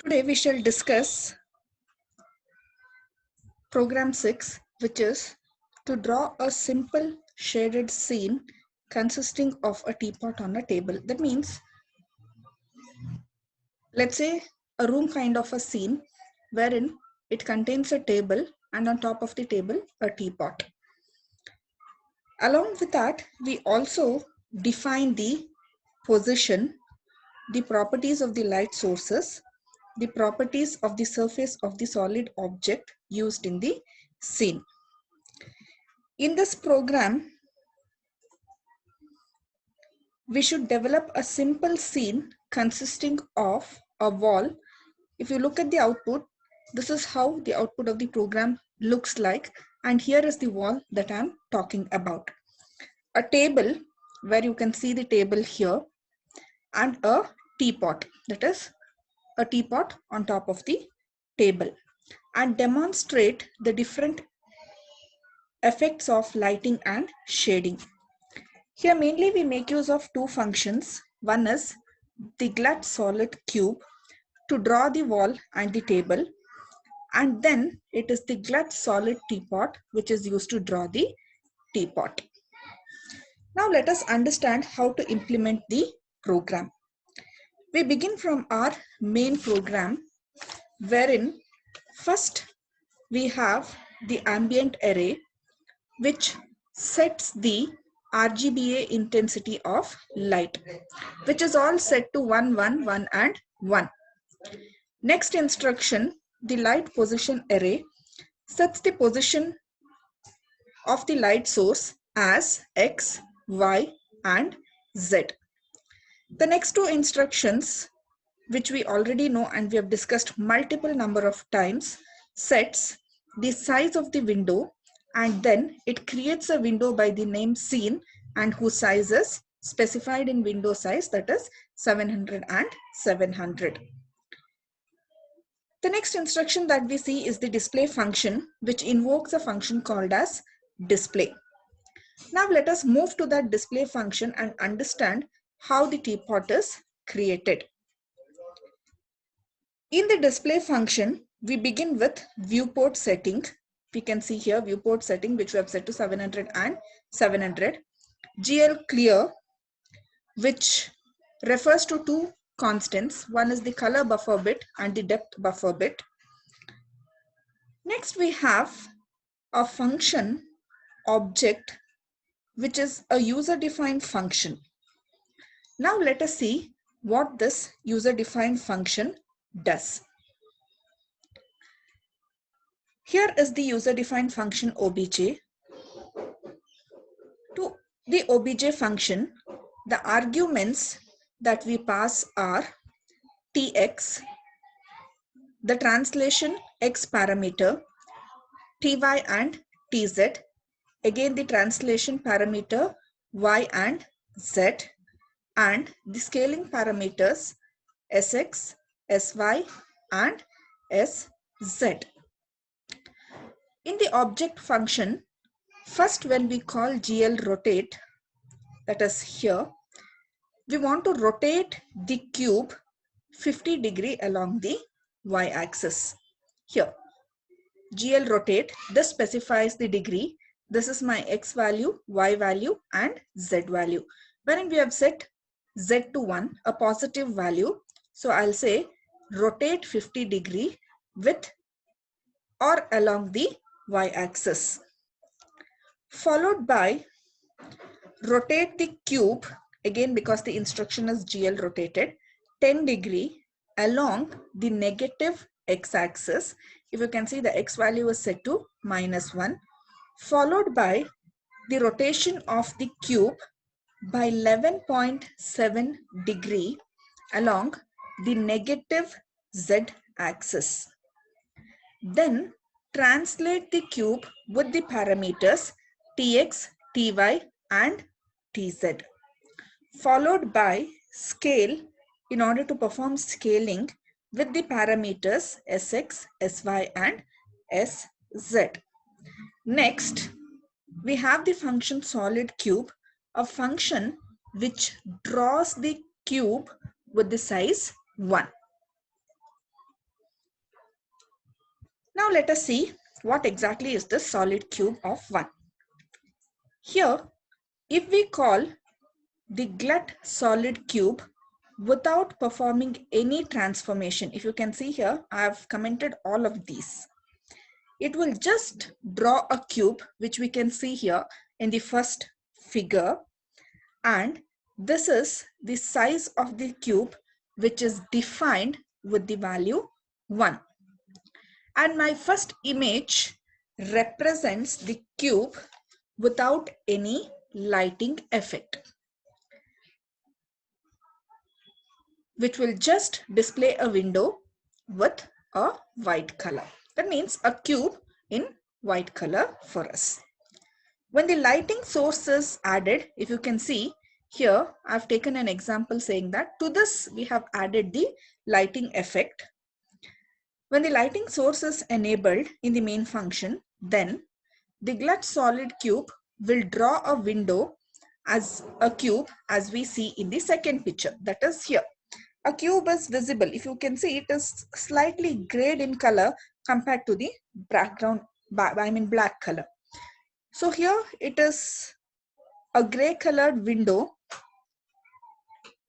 Today we shall discuss program 6, which is to draw a simple shaded scene consisting of a teapot on a table. That means, let's say a room kind of a scene wherein it contains a table and on top of the table a teapot. Along with that, we also define the position, the properties of the light sources, the properties of the surface of the solid object used in the scene. In this program, we should develop a simple scene consisting of a wall. If you look at the output, this is how the output of the program looks like, and here is the wall that I'm talking about. A table, where you can see the table here, and a teapot, that is a teapot on top of the table, and demonstrate the different effects of lighting and shading. Here mainly we make use of two functions. One is the glut solid cube to draw the wall and the table, and then it is the glut solid teapot which is used to draw the teapot. Now let us understand how to implement the program. We begin from our main program, wherein first we have the ambient array which sets the RGBA intensity of light, which is all set to 1, 1, 1 and 1. Next instruction, the light position array, sets the position of the light source as X, Y and Z. The next two instructions, which we already know and we have discussed multiple number of times, sets the size of the window, and then it creates a window by the name scene and whose size is specified in window size, that is 700 and 700. The next instruction that we see is the display function, which invokes a function called as display. Now let us move to that display function and understand how the teapot is created. In the display function, we begin with viewport setting. We can see here viewport setting, which we have set to 700 and 700. GL clear, which refers to two constants. One is the color buffer bit and the depth buffer bit. Next we have a function object, which is a user-defined function. Now let us see what this user-defined function does. Here is the user-defined function obj. To the obj function, the arguments that we pass are tx, the translation x parameter, ty and tz, again the translation parameter y and z, and the scaling parameters sx, sy and sz. In the object function, first when we call GL rotate, that is here, we want to rotate the cube 50 degree along the y-axis. Here, GL rotate, this specifies the degree. This is my x value, y value and z value. Wherein we have set z to 1, a positive value. So I'll say rotate 50 degree with or along the y-axis. Followed by rotate the cube, again because the instruction is GL rotated, 10 degree along the negative x-axis. If you can see, the x value is set to -1, followed by the rotation of the cube by 11.7 degree along the negative z-axis. Then translate the cube with the parameters tx, ty and tz, followed by scale in order to perform scaling with the parameters sx, sy and sz. Next, we have the function solid cube, a function which draws the cube with the size 1. Now let us see what exactly is the solid cube of 1. Here, if we call the glut solid cube without performing any transformation, if you can see here, I have commented all of these. It will just draw a cube, which we can see here in the first figure, and this is the size of the cube which is defined with the value 1. And my first image represents the cube without any lighting effect, which will just display a window with a white color. That means a cube in white color for us. When the lighting source is added, if you can see here, I've taken an example saying that to this we have added the lighting effect. When the lighting source is enabled in the main function, then the glut solid cube will draw a window as a cube as we see in the second picture, that is here. A cube is visible. If you can see, it is slightly grayed in color compared to the background, black color. So here it is a gray colored window,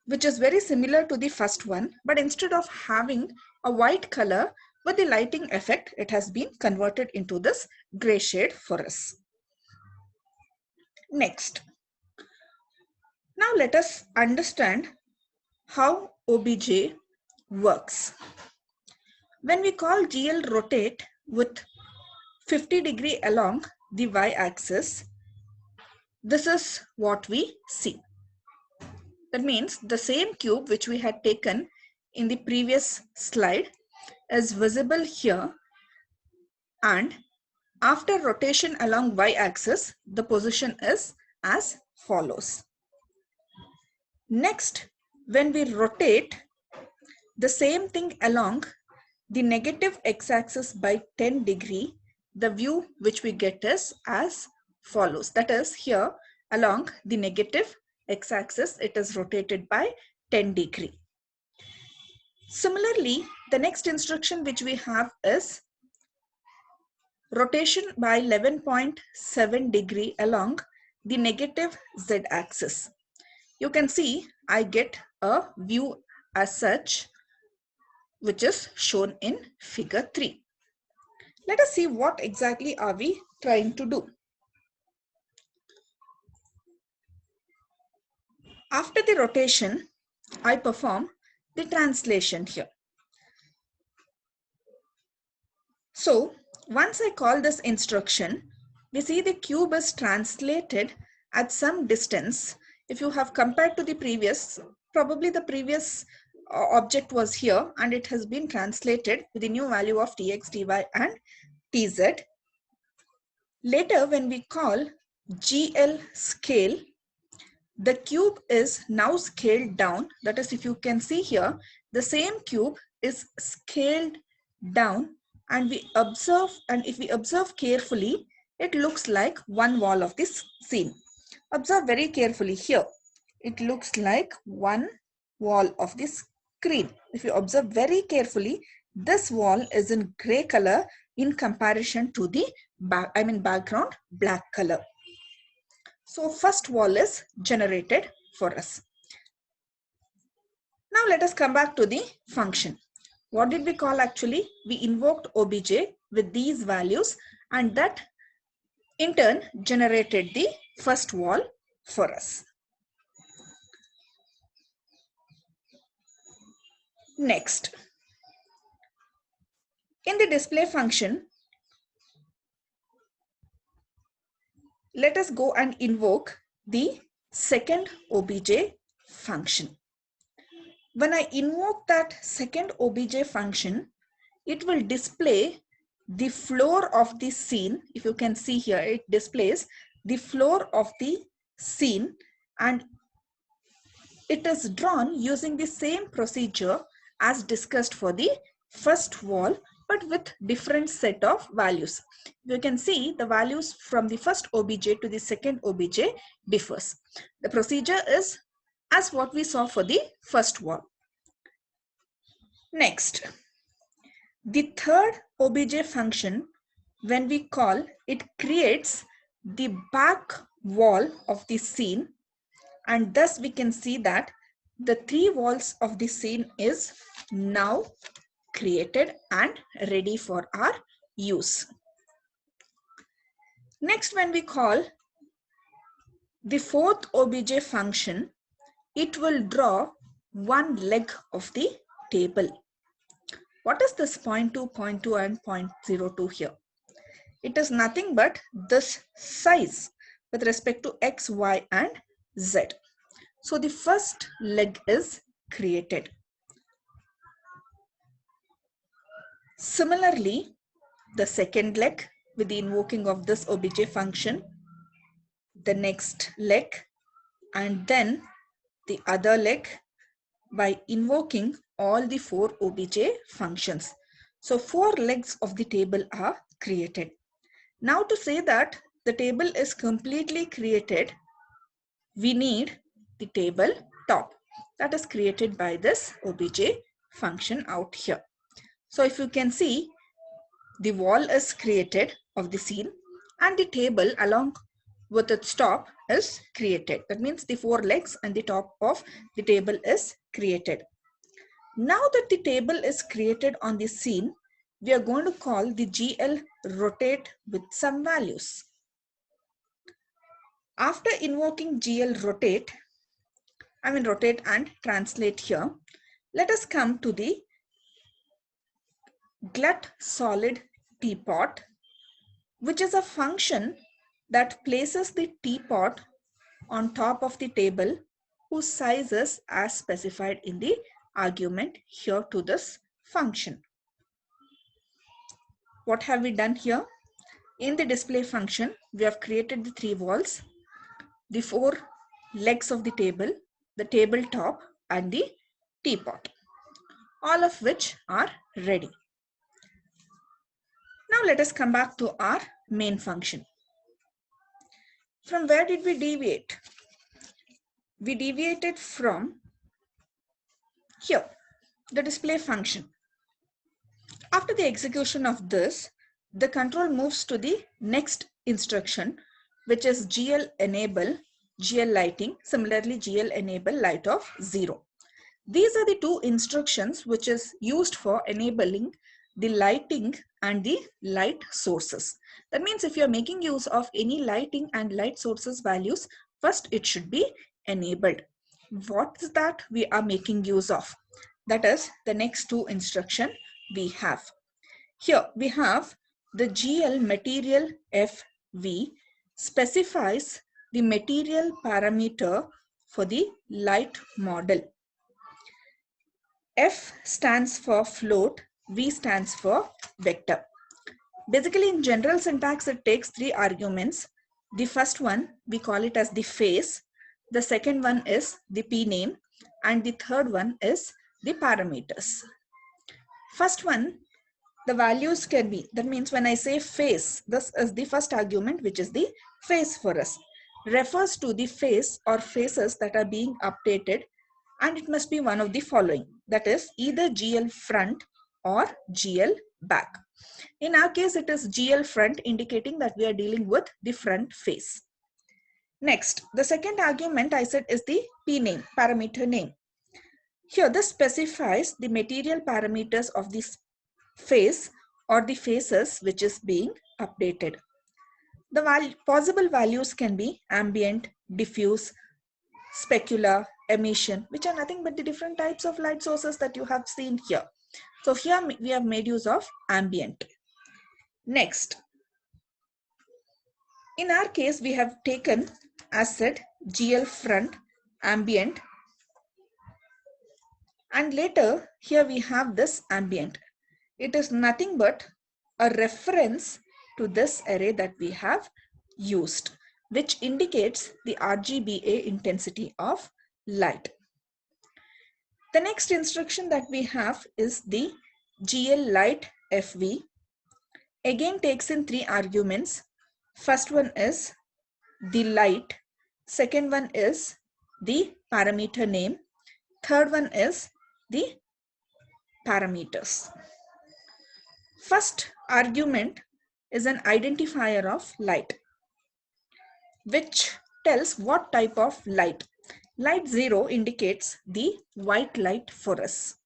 which is very similar to the first one, but instead of having a white color with the lighting effect, it has been converted into this gray shade for us. Next, now let us understand how OBJ works. When we call GL rotate with 50° along the y-axis, this is what we see. That means the same cube which we had taken in the previous slide is visible here, and after rotation along y-axis, the position is as follows. Next, when we rotate the same thing along the negative x-axis by 10°, the view which we get is as follows. That is, here along the negative x-axis, it is rotated by 10°. Similarly, the next instruction which we have is rotation by 11.7° along the negative z-axis. You can see I get a view as such, which is shown in figure 3. Let us see what exactly are we trying to do. After the rotation, I perform the translation here. So once I call this instruction, we see the cube is translated at some distance. If you have compared to the previous, probably the previous object was here and it has been translated with the new value of tx, ty and tz. Later, when we call GL scale, the cube is now scaled down. That is, if you can see here, the same cube is scaled down, and if we observe carefully, it looks like one wall of this scene. Observe very carefully here. It looks like one wall of this screen. If you observe very carefully, this wall is in gray color in comparison to the background black color. So first wall is generated for us. Now let us come back to the function. What did we call actually? We invoked OBJ with these values, and that in turn generated the first wall for us. Next, in the display function, let us go and invoke the second OBJ function. When I invoke that second OBJ function, it will display the floor of the scene. If you can see here, it displays the floor of the scene, and it is drawn using the same procedure as discussed for the first wall, but with different set of values. You can see the values from the first OBJ to the second OBJ differs. The procedure is as what we saw for the first wall. Next, The third obj function, when we call, it creates the back wall of the scene, and thus we can see that the three walls of the scene is now created and ready for our use. Next, when we call the fourth obj function, it will draw one leg of the table. What is this 0.2, 0.2 and 0.02 here? It is nothing but this size with respect to x, y and z. So the first leg is created. Similarly, the second leg with the invoking of this obj function, the next leg, and then the other leg by invoking all the four obj functions. So 4 legs of the table are created. Now to say that the table is completely created, we need the table top that is created by this obj function out here. So if you can see, the wall is created of the scene and the table along with its top is created. That means the 4 legs and the top of the table is created. Now that the table is created on the scene, we are going to call the GL rotate with some values. After invoking GL rotate, rotate and translate here, let us come to the glut solid teapot, which is a function that places the teapot on top of the table whose size is as specified in the argument here to this function. What have we done here? In the display function, we have created the 3 walls, the 4 legs of the table top and the teapot, all of which are ready. Now let us come back to our main function. From where did we deviate? We deviated from here, the display function. After the execution of this, the control moves to the next instruction, which is GL enable GL lighting, similarly GL enable light of 0. These are the 2 instructions which is used for enabling the lighting and the light sources. That means if you are making use of any lighting and light sources values, first it should be enabled. What is that we are making use of? That is the next 2 instruction we have. Here we have the GL material FV specifies the material parameter for the light model. F stands for float, V stands for vector. Basically in general syntax it takes 3 arguments. The first one we call it as the face, the second one is the P name, and the third one is the parameters. First one, the values can be, that means when I say face, this is the first argument, which is the face for us, refers to the face or faces that are being updated, and it must be one of the following, that is either GL front or GL back. In our case it is GL front, indicating that we are dealing with the front face. Next, the second argument I said is the P name, parameter name. Here this specifies the material parameters of this face or the faces which is being updated. The possible values can be ambient, diffuse, specular, emission, which are nothing but the different types of light sources that you have seen here. So here we have made use of ambient. Next, in our case we have taken as said GL front, ambient, and later here we have this ambient. It is nothing but a reference to this array that we have used, which indicates the RGBA intensity of light. The next instruction that we have is the GL light FV. Again takes in 3 arguments. First one is the light, second one is the parameter name, third one is the parameters. First argument is an identifier of light, which tells what type of light. Light 0 indicates the white light for us.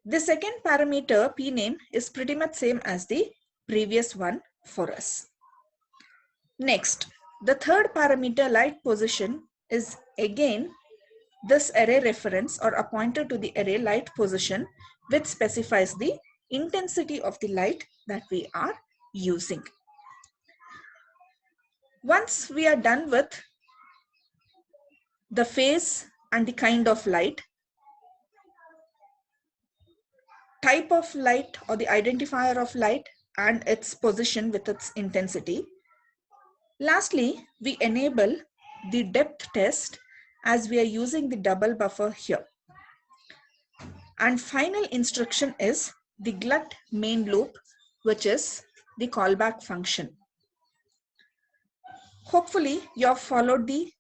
The second parameter P name is pretty much same as the previous one for us. Next, the third parameter light position is again this array reference or a pointer to the array light position, which specifies the intensity of the light that we are using. Once we are done with the phase and the kind of light, type of light or the identifier of light and its position with its intensity. Lastly, we enable the depth test as we are using the double buffer here. And final instruction is the glut main loop, which is the callback function. Hopefully, you have followed the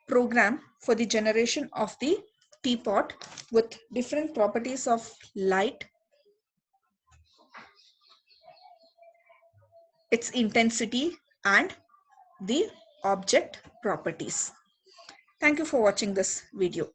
program for the generation of the teapot with different properties of light, its intensity, and the object properties. Thank you for watching this video.